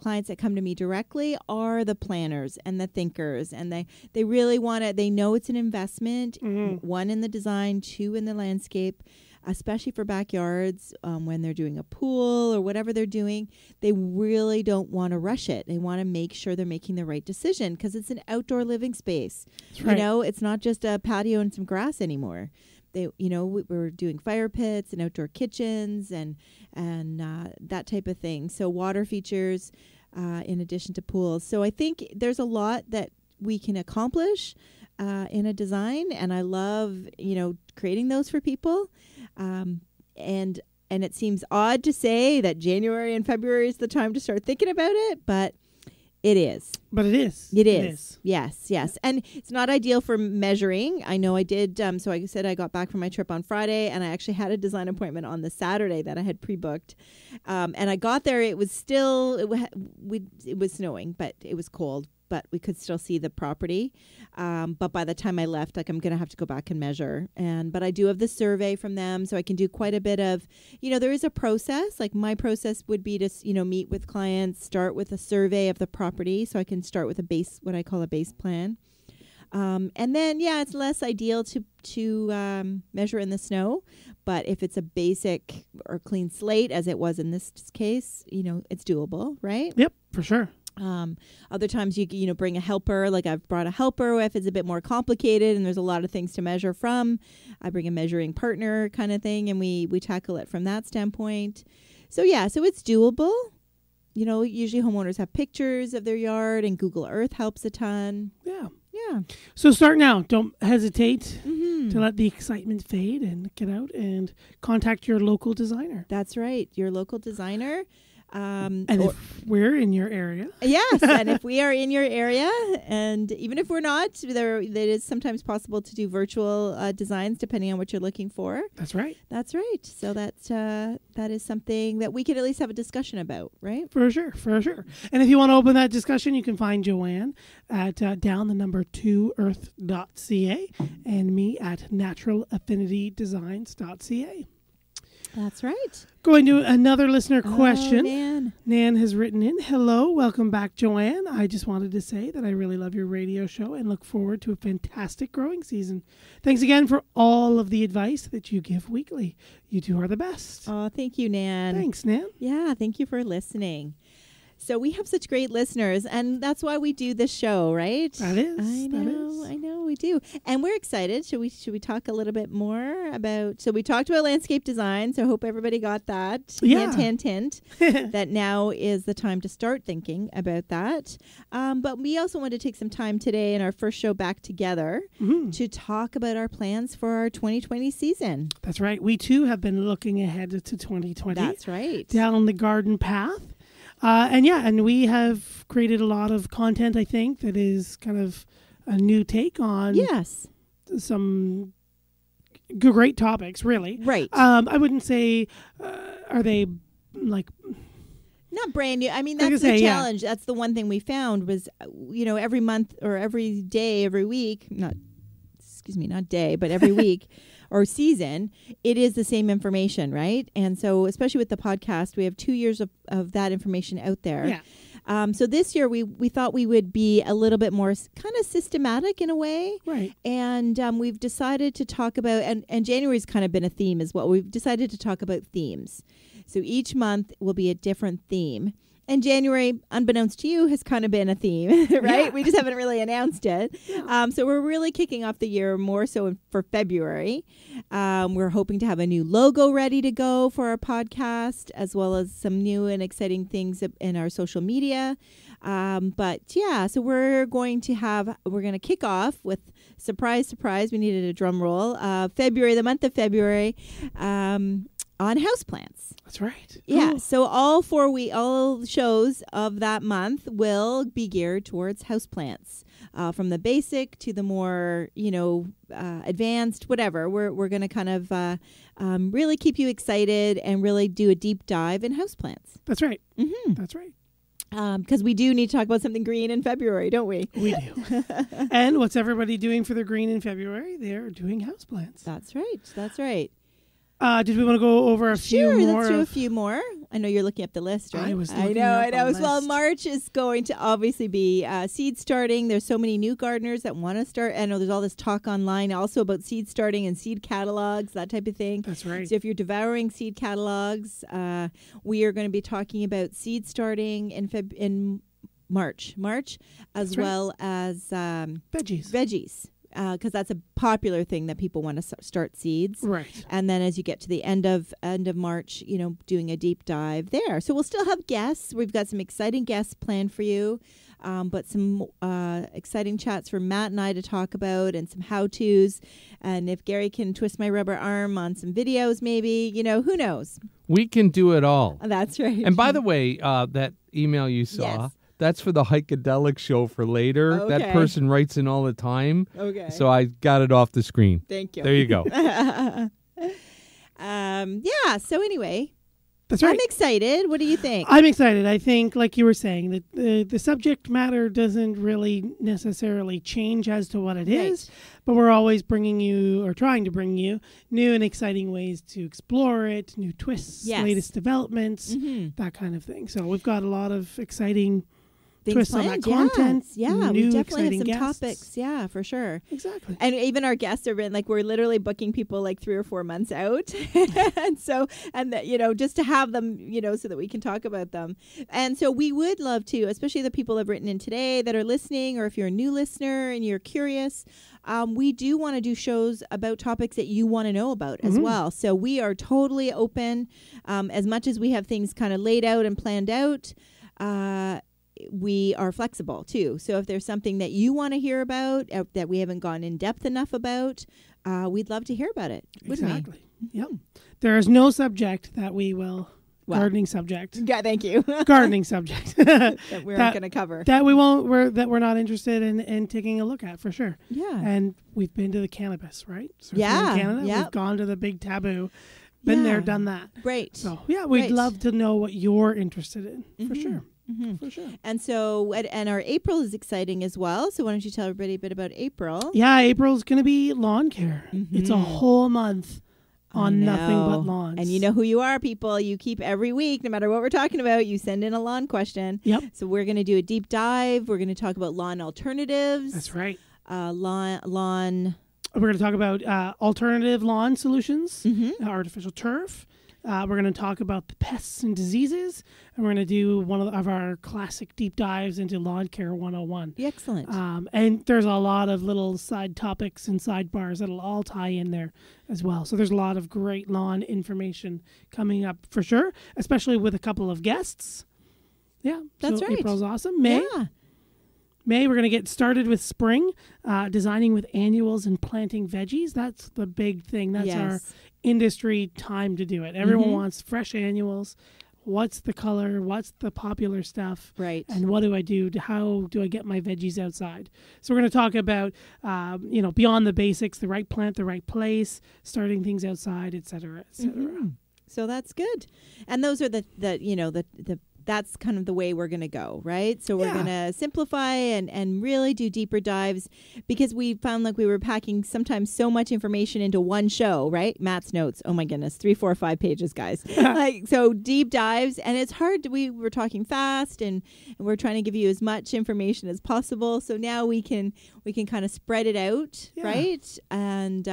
clients that come to me directly are the planners and the thinkers, and they really want it. They know it's an investment, one in the design, two in the landscape, especially for backyards, when they're doing a pool or whatever they're doing. They really don't want to rush it. They want to make sure they're making the right decision because it's an outdoor living space. That's right. It's not just a patio and some grass anymore. We're doing fire pits and outdoor kitchens and that type of thing. So water features in addition to pools. So I think there's a lot that we can accomplish in a design, and I love creating those for people. And it seems odd to say that January and February is the time to start thinking about it, but it is. But it is. It is. Yes. And it's not ideal for measuring. I know I did. So I said I got back from my trip on Friday, and I actually had a design appointment on the Saturday that I had pre-booked. And I got there. It was still, it was snowing, but it was cold. But we could still see the property. But by the time I left, I'm going to have to go back and measure. But I do have the survey from them, so I can do quite a bit of, there is a process. Like my process would be to, meet with clients, start with a survey of the property, so I can start with what I call a base plan. And then, it's less ideal to measure in the snow. But if it's a basic or clean slate, as it was in this case, it's doable, right? Yep, for sure. Other times you bring a helper, like I've brought a helper if it's a bit more complicated and there's a lot of things to measure from. I bring a measuring partner kind of thing, and we tackle it from that standpoint. So it's doable. Usually homeowners have pictures of their yard, and Google Earth helps a ton. Yeah. So start now. Don't hesitate to let the excitement fade and get out and contact your local designer. That's right. Your local designer. If we're in your area. Yes, and if we are in your area, and even if we're not, it is sometimes possible to do virtual designs depending on what you're looking for. That's right. So that is something that we could at least have a discussion about, right? For sure. And if you want to open that discussion, you can find Joanne at down2earth.ca and me at naturalaffinitydesigns.ca. That's right. Going to another listener question. Nan has written in, hello, welcome back, Joanne. I just wanted to say that I really love your radio show and look forward to a fantastic growing season. Thanks again for all of the advice that you give weekly. You two are the best. Oh, thank you, Nan. Thanks, Nan. Yeah, thank you for listening. So we have such great listeners, and that's why we do this show, right? That is. I know we do. And we're excited. Should we talk a little bit more about, so we talked about landscape design, so I hope everybody got that. Yeah. Hint, that now is the time to start thinking about that. But we also want to take some time today in our first show back together to talk about our plans for our 2020 season. That's right. We too have been looking ahead to 2020. That's right. Down the garden path. And we have created a lot of content, I think, that is kind of a new take on some great topics, really. Right. I wouldn't say, are they like... Not brand new. I mean, that's the challenge. Yeah. That's the one thing we found was, every month or every day, every week, not day, but every week or season, it is the same information, right? And so especially with the podcast, we have 2 years of that information out there. Yeah. So this year we thought we would be a little bit more kind of systematic in a way. Right. And we've decided to talk about, and January's kind of been a theme as well. We've decided to talk about themes. So each month will be a different theme. And January, unbeknownst to you, has kind of been a theme, right? Yeah. We just haven't really announced it. Yeah. So we're really kicking off the year more so for February. We're hoping to have a new logo ready to go for our podcast, as well as some new and exciting things in our social media. But yeah, so we're going to kick off with surprise. We needed a drum roll. The month of February, on houseplants. That's right. Yeah. Oh. So all shows of that month will be geared towards houseplants, from the basic to the more, advanced, whatever. We're going to kind of really keep you excited and really do a deep dive in houseplants. That's right. Mm-hmm. That's right. Because we do need to talk about something green in February, don't we? We do. And what's everybody doing for their green in February? They're doing houseplants. That's right. Did we want to go over a few more? Let's do a few more. I know you're looking up the list, right? I was I looking know. up a As well, list. March is going to obviously be seed starting. There's so many new gardeners that want to start. I know there's all this talk online also about seed starting and seed catalogs, that type of thing. That's right. So if you're devouring seed catalogs, we are going to be talking about seed starting in March, as That's right. well as Veggies. because that's a popular thing that people want to start seeds. Right. And then as you get to the end of March, doing a deep dive there. So we'll still have guests. We've got some exciting guests planned for you, but some exciting chats for Matt and I to talk about, and some how-tos. And if Gary can twist my rubber arm on some videos, maybe, who knows? We can do it all. That's right. And by the way, that email you saw, Yes. that's for the Hikadelic show for later. Okay. That person writes in all the time. Okay. So I got it off the screen. Thank you. There you go. Yeah. So anyway, That's right. I'm excited. What do you think? I'm excited. I think, like you were saying, that the subject matter doesn't really necessarily change as to what it is, but we're always bringing you, or trying to bring you, new and exciting ways to explore it, new twists, Yes. latest developments, that kind of thing. So we've got a lot of exciting Things twists on that planned, content. Yeah, new we definitely have exciting some guests. topics. Yeah, for sure. Exactly. And even our guests are we're literally booking people like 3 or 4 months out. Just to have them, so that we can talk about them. And so we would love to, especially the people that have written in today that are listening, or if you're a new listener and you're curious, we do want to do shows about topics that you want to know about as well. So we are totally open. As much as we have things kind of laid out and planned out, we are flexible too. So if there's something that you want to hear about that we haven't gone in depth enough about, we'd love to hear about it. Wouldn't we? Exactly. Yep. There is no subject that we will gardening subject. Yeah, thank you. Gardening subject that we aren't going to cover. that we're not interested in taking a look at, for sure. Yeah. And we've been to the cannabis, right? So if Yeah, you're in Canada, yep. we've gone to the big taboo. Been there, done that. Right. So yeah, we'd Right. love to know what you're interested in, for sure. Mm-hmm. For sure. And so, and our April is exciting as well. So why don't you tell everybody a bit about April? Yeah, April's going to be lawn care. It's a whole month on nothing but lawns. And you know who you are, people. You keep every week, no matter what we're talking about, you send in a lawn question. Yep. So we're going to do a deep dive. We're going to talk about lawn alternatives. That's right. Lawn. We're going to talk about alternative lawn solutions, artificial turf. We're going to talk about the pests and diseases, and we're going to do one of our classic deep dives into lawn care 101. Excellent. And there's a lot of little side topics and sidebars that'll all tie in there as well. So there's a lot of great lawn information coming up for sure, especially with a couple of guests. Yeah, That's so right. April's awesome. May, we're going to get started with spring, designing with annuals and planting veggies. That's the big thing. That's our industry time to do it. Everyone wants fresh annuals. What's the color? What's the popular stuff? Right. And what do I do? How do I get my veggies outside? So we're going to talk about, beyond the basics, the right plant, the right place, starting things outside, et cetera, et cetera. So that's good. And those are the that's kind of the way we're going to go, right? So we're going to simplify and really do deeper dives, because we found like we were packing sometimes so much information into one show, right? Matt's notes. Oh my goodness. 3, 4, 5 pages, guys. So deep dives, and it's hard. We were talking fast and we're trying to give you as much information as possible. So now we can kind of spread it out, right? And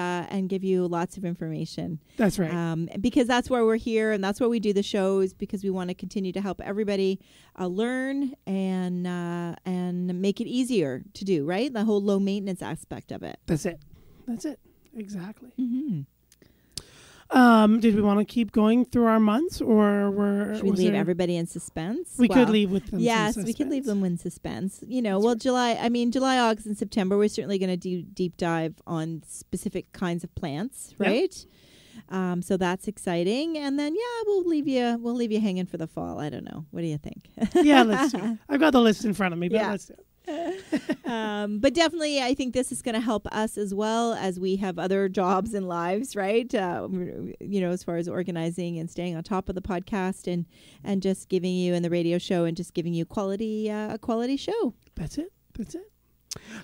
give you lots of information. That's right. Because that's why we're here, and that's why we do the shows, because we want to continue to help everyone everybody learn and make it easier to do, right? The whole low maintenance aspect of it. That's it. Exactly. Mm-hmm. Did we want to keep going through our months, or should we leave everybody in suspense? We could leave with them. Yes, we could leave them in suspense. July, August, and September, we're certainly going to do deep dive on specific kinds of plants, right? Yep. So that's exciting. And then, we'll leave you hanging for the fall. I don't know. What do you think? Yeah, let's do it. I've got the list in front of me, but let's do it. But definitely, I think this is going to help us as well, as we have other jobs and lives, right? As far as organizing and staying on top of the podcast and just giving you, and the radio show, and just giving you a quality show. That's it.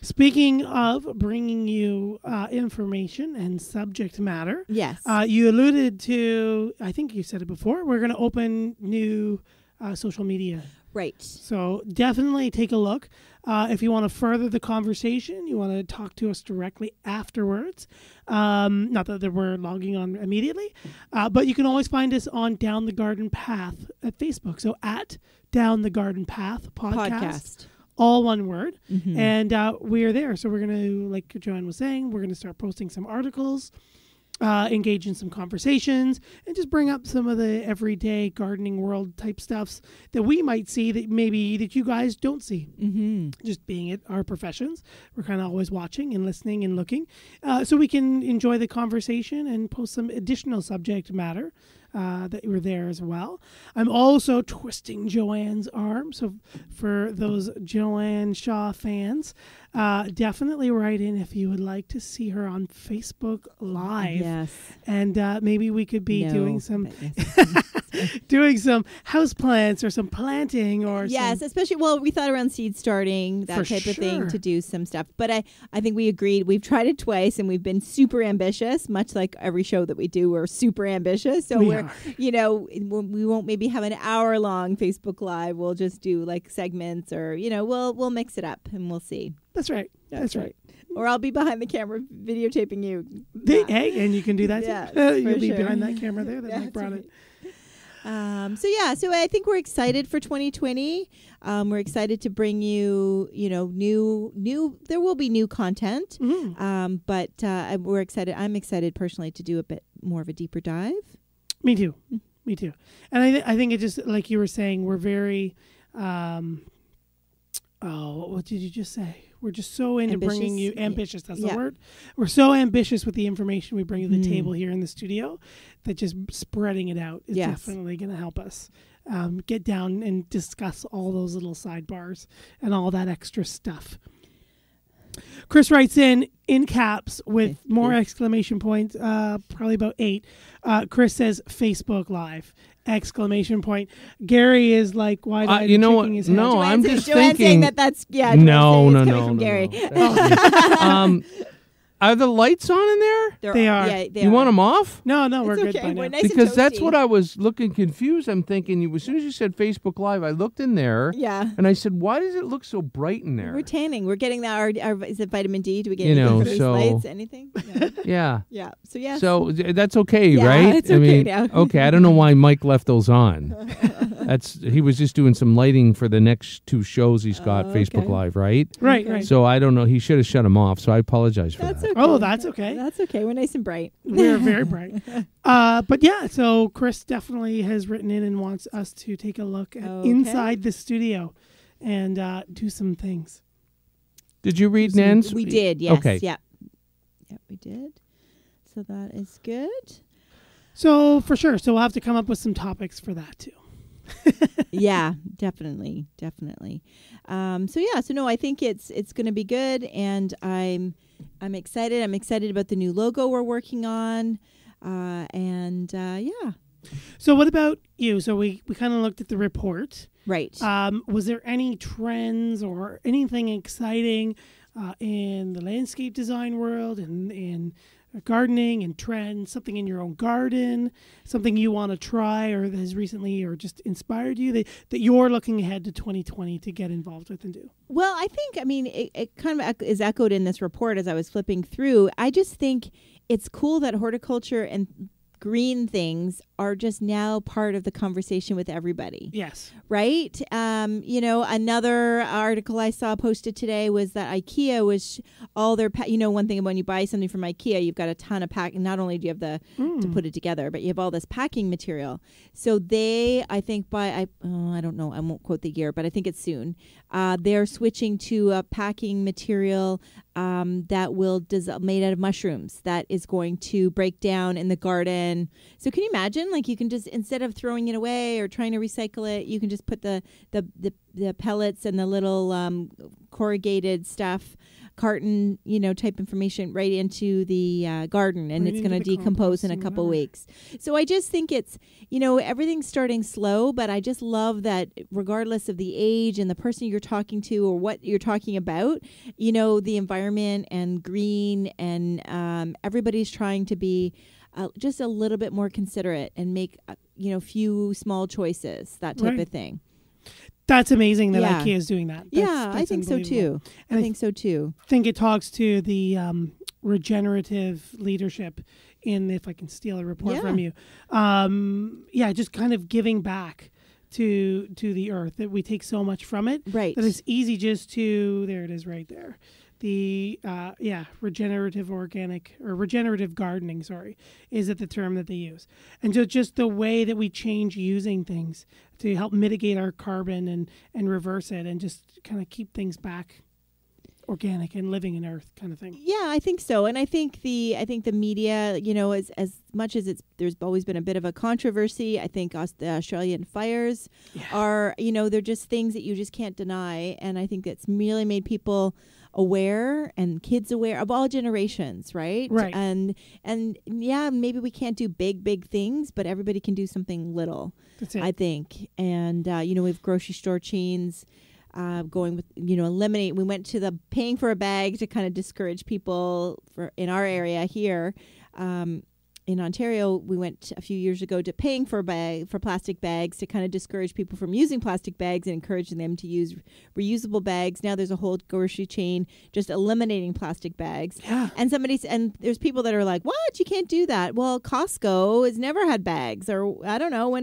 Speaking of bringing you information and subject matter, yes, you alluded to, I think you said it before, we're going to open new social media. Right. So definitely take a look. If you want to further the conversation, you want to talk to us directly afterwards. Not that we're logging on immediately, but you can always find us on Down the Garden Path at Facebook. So at Down the Garden Path podcast. All one word. Mm-hmm. And we're there. So we're going to, like Joanne was saying, we're going to start posting some articles, engage in some conversations, and just bring up some of the everyday gardening world type stuffs that we might see that you guys don't see. Mm-hmm. Just being it our professions, we're kind of always watching and listening and looking, so we can enjoy the conversation and post some additional subject matter that were there as well. I'm also twisting Joanne's arm, so for those Joanne Shaw fans, definitely write in if you would like to see her on Facebook Live. Yes. And maybe we could be doing some houseplants or some planting or especially, we thought around seed starting, that type of thing, to do some stuff. But I think we agreed. We've tried it twice and we've been super ambitious, much like every show that we do, we're super ambitious. So we won't maybe have an hour-long Facebook Live. We'll just do like segments, or, we'll mix it up and we'll see. That's right. That's right. Or I'll be behind the camera videotaping you. Hey, and you can do that too. Yeah, you'll be behind that camera there that Mike brought it. So I think we're excited for 2020. We're excited to bring you, new. There will be new content, but we're excited. I'm excited personally to do a bit more of a deeper dive. Me too. And I think it just, like you were saying, we're very. What did you just say? We're just so into bringing you ambitious. That's the word. We're so ambitious with the information we bring to the table here in the studio that just spreading it out is definitely going to help us get down and discuss all those little sidebars and all that extra stuff. Chris writes in caps with more exclamation points, probably about 8. Chris says Facebook Live. Exclamation point. Gary is like, wide-eyed, shaking his head. No, I'm just Joanne thinking. Saying that's no, from Gary. Are the lights on in there? They are. Yeah, you want them off? No, we're good by now. Nice because that's what I was looking confused. I'm thinking, as soon as you said Facebook Live, I looked in there. Yeah. And I said, why does it look so bright in there? We're tanning. We're getting that. Is it vitamin D? Do we get anything for these lights? Anything? No. Yeah. Yeah. So, yes. So that's okay, yeah, right? It's okay now. Okay. I don't know why Mike left those on. He was just doing some lighting for the next 2 shows he's got Facebook Live, right? Right. So I don't know. He should have shut them off. So I apologize for that. Okay. Oh, that's okay. That's okay. We're nice and bright. We're very bright. But yeah, so Chris definitely has written in and wants us to take a look at inside the studio and do some things. Did you read Nan's? We did, yes. Okay. Yep, we did. So that is good. So for sure. So we'll have to come up with some topics for that too. Yeah, definitely. So I think it's going to be good, and I'm excited. I'm excited about the new logo we're working on, So what about you? So we kind of looked at the report, right? Was there any trends or anything exciting in the landscape design world and in gardening and trends, something in your own garden, something you want to try or that has recently or just inspired you that you're looking ahead to 2020 to get involved with and do? Well, I think, it kind of is echoed in this report as I was flipping through. I just think it's cool that horticulture and green things are just now part of the conversation with everybody. Yes. Right? Another article I saw posted today was that IKEA was all their, one thing when you buy something from IKEA, you've got a ton of packing. Not only do you have to put it together, but you have all this packing material. So they, I think I don't know, I won't quote the year, but I think it's soon. They're switching to a packing material that will made out of mushrooms that is going to break down in the garden. So can you imagine, like, you can just, instead of throwing it away or trying to recycle it, you can just put the pellets and the little corrugated stuff, carton, type information right into the garden, and it's going to decompose in a couple weeks. So I just think it's, everything's starting slow, but I just love that regardless of the age and the person you're talking to or what you're talking about, the environment and green and everybody's trying to be just a little bit more considerate and make, few small choices, that type of thing. That's amazing that IKEA is doing that. That's I think so too. I think so too. I think it talks to the regenerative leadership in, if I can steal a report from you, just kind of giving back to the earth, that we take so much from it. Right. That it's easy just to, there it is right there. The regenerative gardening, is the term that they use. And so just the way that we change using things to help mitigate our carbon and reverse it and just kind of keep things back organic and living in earth kind of thing. Yeah, I think so. And I think the media, as much as there's always been a bit of a controversy, I think the Australian fires are, they're just things that you just can't deny. And I think it's really made people aware and kids aware of all generations, right? Right. And maybe we can't do big things, but everybody can do something little. That's it. I think. And we have grocery store chains going with, eliminate. We went to the paying for a bag to kind of discourage people in our area here. In Ontario, we went a few years ago to paying for plastic bags to kind of discourage people from using plastic bags and encouraging them to use reusable bags. Now there's a whole grocery chain just eliminating plastic bags. Yeah. And there's people that are like, what? You can't do that. Well, Costco has never had bags, or I don't know I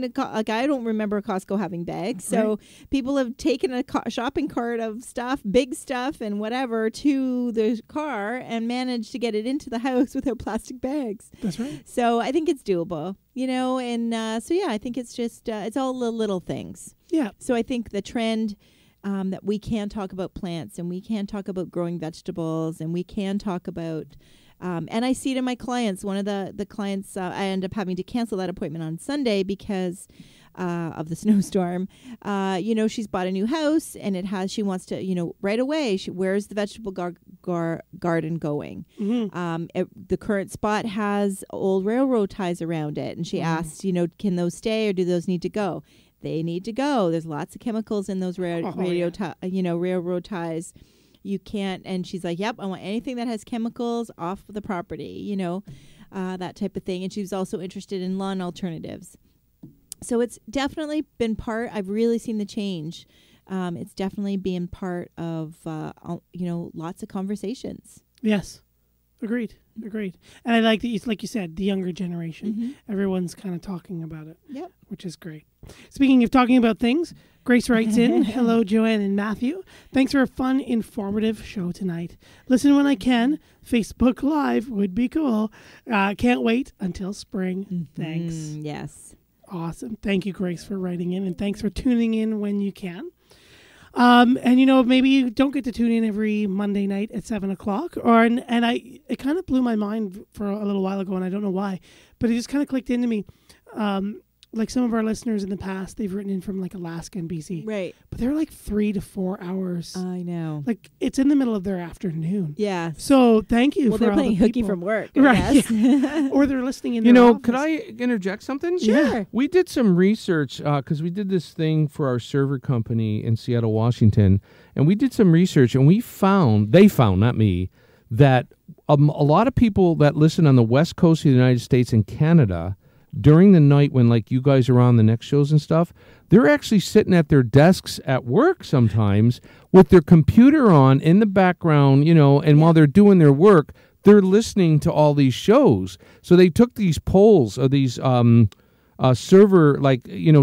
don't remember Costco having bags. So people have taken a shopping cart of stuff, big stuff and whatever, to the car and managed to get it into the house without plastic bags. That's right. So I think it's doable, I think it's just, it's all the little things. Yeah. So I think the trend that we can talk about plants and we can talk about growing vegetables and we can talk about, and I see it in my clients. One of the clients, I end up having to cancel that appointment on Sunday because of the snowstorm. She's bought a new house and she wants to, right away, where's the vegetable garden going? Mm-hmm. The current spot has old railroad ties around it. And she asks, can those stay or do those need to go? They need to go. There's lots of chemicals in those railroad ties. You can't. And she's like, yep, I want anything that has chemicals off the property, that type of thing. And she was also interested in lawn alternatives. So it's definitely been I've really seen the change. It's definitely been part of, lots of conversations. Yes. Agreed. And I like that, like you said, the younger generation. Mm-hmm. Everyone's kind of talking about it, which is great. Speaking of talking about things, Grace writes in, hello, Joanne and Matthew. Thanks for a fun, informative show tonight. Listen when I can. Facebook Live would be cool. Can't wait until spring. Mm-hmm. Thanks. Yes. Awesome. Thank you, Grace, for writing in, and thanks for tuning in when you can. And maybe you don't get to tune in every Monday night at 7:00, it kind of blew my mind for a little while ago, and I don't know why, but it just kind of clicked into me. Like some of our listeners in the past, they've written in from like Alaska and BC. Right. But they're like 3 to 4 hours. I know. Like it's in the middle of their afternoon. Yeah. So thank you for all the people. Well, they're playing hooky from work, I guess. Yeah. Or they're listening in their office. Could I interject something? Sure. Yeah. We did some research because we did this thing for our server company in Seattle, Washington. And we did some research and they found, not me, that a lot of people that listen on the west coast of the United States and Canada during the night when like you guys are on the next shows and stuff, they're actually sitting at their desks at work sometimes with their computer on in the background, and while they're doing their work, they're listening to all these shows. So they took these polls of these server,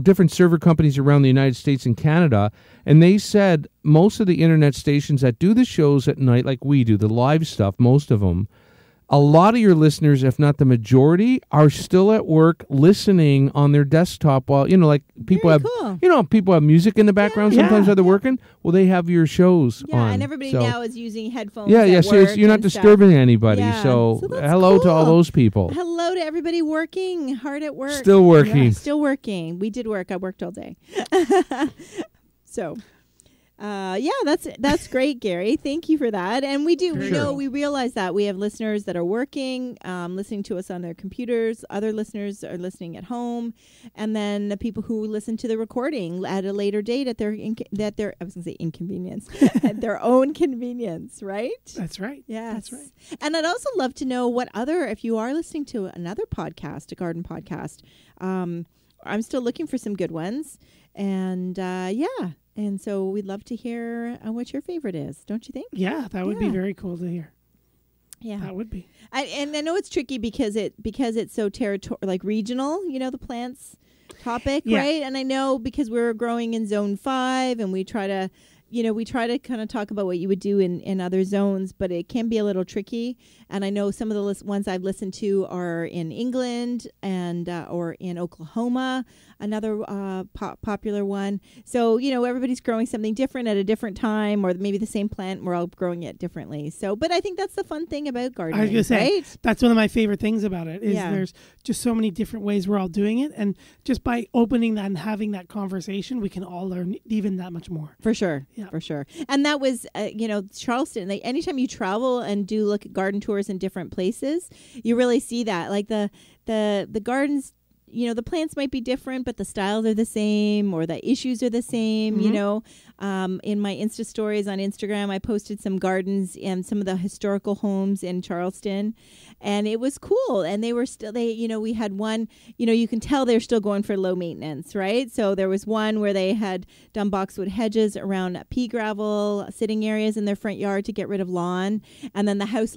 different server companies around the United States and Canada, and they said most of the internet stations that do the shows at night, like we do, the live stuff, most of them, a lot of your listeners, if not the majority, are still at work listening on their desktop while, people Very have, cool. people have music in the background sometimes while they're working. Well, they have your shows on. And everybody now is using headphones. So you're not disturbing anybody. Yeah. So that's hello to all cool. those people. Hello to everybody working hard at work. Still working. Yeah, still working. We did work. I worked all day. So... that's great, Gary. Thank you for that. And we realize that we have listeners that are working, listening to us on their computers. Other listeners are listening at home, and then the people who listen to the recording at a later date at their inconvenience, at their own convenience. Right? That's right. Yes. That's right. And I'd also love to know if you are listening to another podcast, a garden podcast. I'm still looking for some good ones, and And so we'd love to hear what your favorite is, don't you think? Yeah, that would be very cool to hear. Yeah, that would be. And I know it's tricky because it's so regional. The plants topic, right? And I know because we're growing in Zone 5, and we try to kind of talk about what you would do in other zones, but it can be a little tricky. And I know some of the ones I've listened to are in England and or in Oklahoma, another popular one. So, everybody's growing something different at a different time, or maybe the same plant, we're all growing it differently. So, but I think that's the fun thing about gardening, I was going to say, right? That's one of my favorite things about it, is there's just so many different ways we're all doing it. And just by opening that and having that conversation, we can all learn even that much more. For sure. Yeah. For sure. And that was, Charleston. Anytime you travel and do look at garden tours in different places, you really see that. Like the gardens, the plants might be different, but the styles are the same, or the issues are the same. In my Insta stories on Instagram, I posted some gardens and some of the historical homes in Charleston, and it was cool. And they were still, we had one, you can tell they're still going for low maintenance, right? So there was one where they had done boxwood hedges around pea gravel sitting areas in their front yard to get rid of lawn. And then the house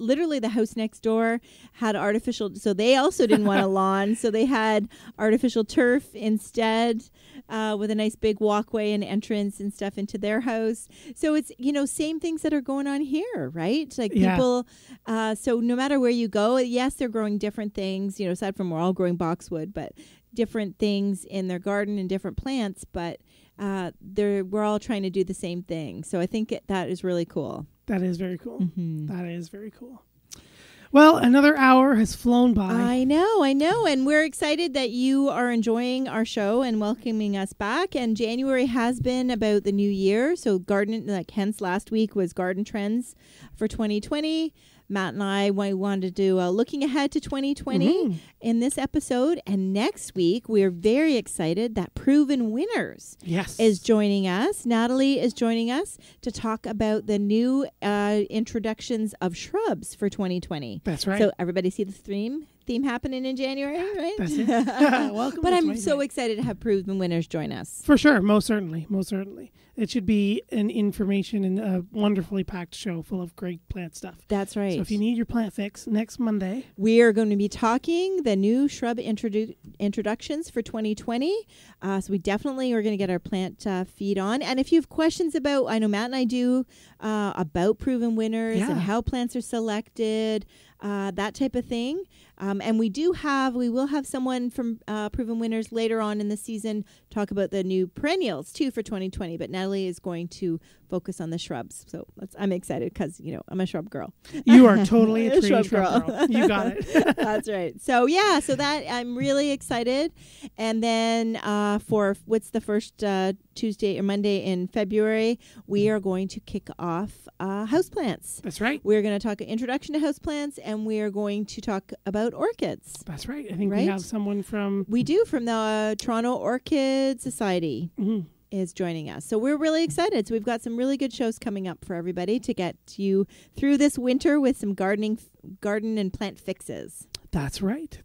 next door had artificial, so they also didn't want a lawn. So they had artificial turf instead, with a nice big walkway and entrance and stuff into their house. So it's, same things that are going on here, right? Like people, so no matter where you go, yes, they're growing different things, aside from we're all growing boxwood, but different things in their garden and different plants, but we're all trying to do the same thing. So I think that is really cool. That is very cool. Mm-hmm. That is very cool. Well, another hour has flown by. I know. And we're excited that you are enjoying our show and welcoming us back. And January has been about the new year. So hence last week was garden trends for 2020. Matt and I wanted to do looking ahead to 2020 in this episode. And next week, we're very excited that Proven Winners is joining us. Natalie is joining us to talk about the new introductions of shrubs for 2020. That's right. So everybody see the theme happening in January, right? That's it. Welcome. But I'm so excited to have Proven Winners join us. For sure. Most certainly. It should be an information and a wonderfully packed show full of great plant stuff. That's right. So if you need your plant fix, next Monday, we are going to be talking the new shrub introductions for 2020. So we definitely are going to get our plant feed on. And if you have questions about, I know Matt and I do, about Proven Winners and how plants are selected, that type of thing. And we will have someone from Proven Winners later on in the season talk about the new perennials too for 2020. But Natalie is going to focus on the shrubs. So I'm excited because, I'm a shrub girl. You are totally a shrub girl. You got it. That's right. So that I'm really excited. And then for what's the first Tuesday or Monday in February, we are going to kick off houseplants. That's right. We're going to talk an introduction to houseplants, and we are going to talk about orchids. That's right. I think we have someone from the Toronto Orchid Society. Mm-hmm. Is joining us. So we're really excited. So we've got some really good shows coming up for everybody to get you through this winter with some garden and plant fixes. That's right.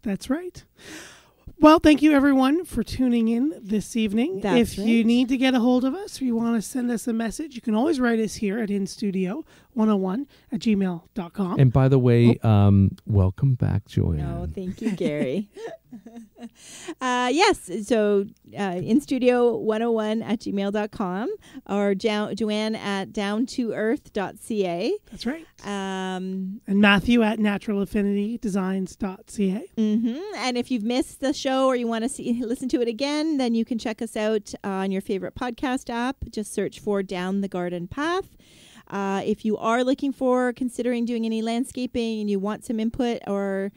Well, thank you everyone for tuning in this evening. That's if right. you need to get a hold of us or you want to send us a message, you can always write us here at instudio101@gmail.com. And by the way, welcome back, Joanne. No, thank you, Gary. Yes, so instudio101@gmail.com or Joanne at downtoearth.ca. That's right. And And Matthew at naturalaffinitydesigns.ca. And if you've missed the show or you want to listen to it again, then you can check us out on your favorite podcast app. Just search for Down the Garden Path. If you are considering doing any landscaping and you want some input or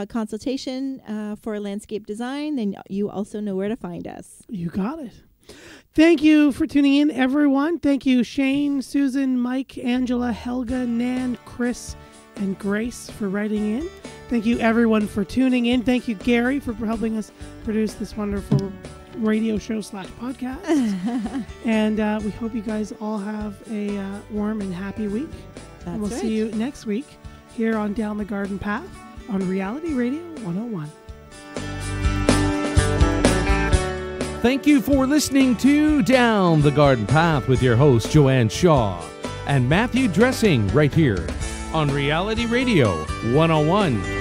consultation for landscape design, then you also know where to find us. You got it. Thank you for tuning in, everyone. Thank you, Shane, Susan, Mike, Angela, Helga, Nan, Chris, and Grace for writing in. Thank you, everyone, for tuning in. Thank you, Gary, for helping us produce this wonderful radio show / podcast. And we hope you guys all have a warm and happy week. And we'll see you next week here on Down the Garden Path on Reality Radio 101. Thank you for listening to Down the Garden Path with your host, Joanne Shaw and Matthew Dressing, right here on Reality Radio 101.